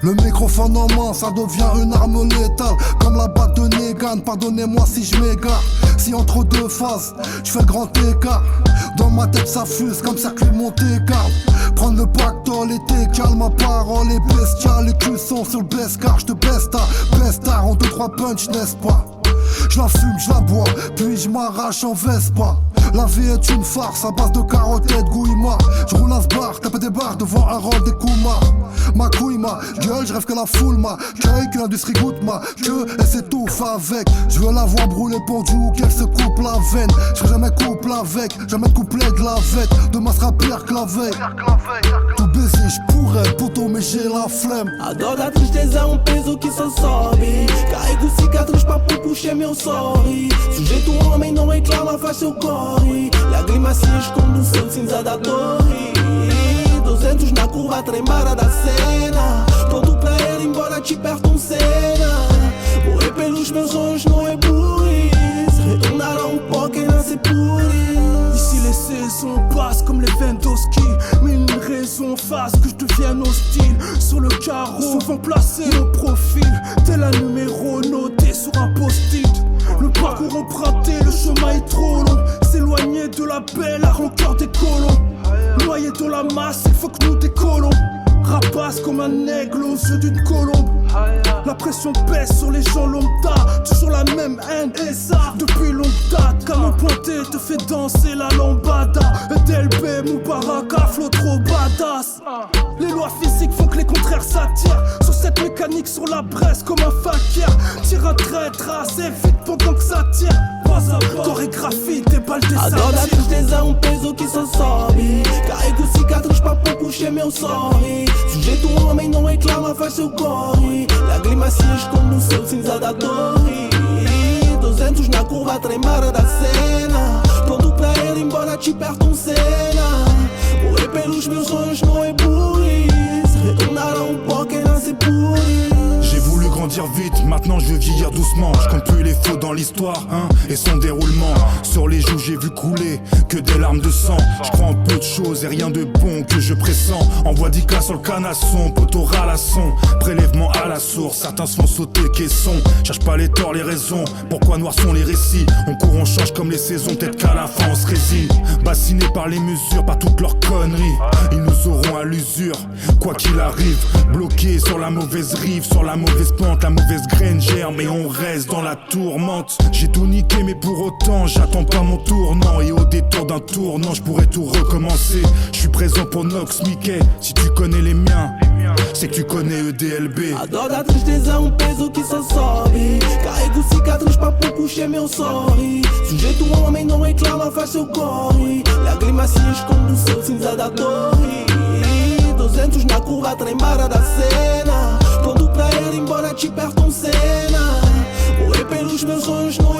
Le microphone en main, ça devient une arme létale. Comme la batte de Negan, pardonnez-moi si je m'égare. Si entre deux phases, je fais grand écart. Dans ma tête ça fuse comme circuit Monte-Carlo. Prendre le pactole, été calme, ma parole est bestiale. Les culs sont sur le Bescar, j'te besta en 2-3 punch, n'est-ce pas? Je la fume, je la bois, puis je m'arrache en Vespa. La vie est une farce à base de carottes et de gouima. Je roule à ce bar, tape des barres devant un rôle des Kuma. Ma couille, ma gueule, je rêve que la foule m'accueille, que l'industrie goûte ma queue et s'étouffe avec. Je veux la voir brûler pendue ou qu'elle se coupe la veine. Je serai jamais couple avec, jamais de couplet de la vête. Demain sera pire que la veille. Tout baiser, je pourrais, poto, mais j'ai la flemme. A dor da tristeza é peso que só sobe. Carrego cicatriz pra pouco puxar meu sorry. Sujeito homem não reclama, faz seu corre. Lágrimas se esconde no céu cinza da torre. 200 na curva tremada da cena. Pronto pra ir embora, te pertencena. Morrer pelos meus sonhos não é burrice. Retornar a pó quem nasce por isso. Ici les saisons passent comme les Vendoski. Mille raisons fassent que je devienne hostile. Sur le carreau, souvent placé au profil. Tel un numéro noté sur un post-it. Le parcours emprunté, le chemin est trop long. S'éloigner de la belle, la rancœur des colons. Noyé dans la masse, il faut que nous décollons. Rapace comme un aigle aux yeux d'une colombe. La pression pèse sur les gens lambda. Toujours la même haine, et ça depuis longue date. Canon pointé te fait danser la lambada. DLB, Moubaraka, flow trop badass. Les lois physiques font que les contraires s'attirent. Sur cette mécanique, sur la Bresse comme un fakir. Tire un traître assez vite pendant que ça tire. Chorégraphie, des balles, des satires. A dor da tristeza é peso que só sobe. Carrego cicatriz pra pouco puxar meu sorry. Sujeito homem não reclama, faz seu corre. Lágrimas se esconde no céu cinza da torre. 200 na curva tremada da cena. Pronto pra ir embora, te pertencena. Morrer pelos meus sonhos não é burrice. Retornar a pó quem nasce por isso. J'ai voulu grandir vite, maintenant je veux vieillir doucement. Je compte plus les faux dans l'histoire, hein, et son déroulement. Sur les joues j'ai vu couler que des larmes de sang. Je crois en peu de choses et rien de bon que je pressens. Envoie 10K sur le canasson, poteau ralasson. Prélèvement à la source, certains se font sauter caisson. Cherche pas les torts, les raisons, pourquoi noirs sont les récits. On court, on change comme les saisons, peut-être qu'à la fin on se résigne. Bassinés par les mesures, par toutes leurs conneries. Ils nous auront à l'usure, quoi qu'il arrive. Bloqués sur la mauvaise rive, sur la mauvaise pente, la mauvaise graine germe et on reste dans la tourmente. J'ai tout niqué mais pour autant j'attends pas mon tournant. Et au détour d'un tournant je pourrais tout recommencer. Je suis présent pour Nox, Mickey, si tu connais les miens c'est que tu connais EDLB. A dor da tristeza é peso que só sobe. Carrego cicatriz pra pouco puxar meu sorry. Sujeito homem não reclama, faz seu corre. Lágrimas se esconde no céu cinza da torre. 200 na curva tremada da cena. Pronto pra ir embora, te pertencena. Morrer pelos meus sonhos não é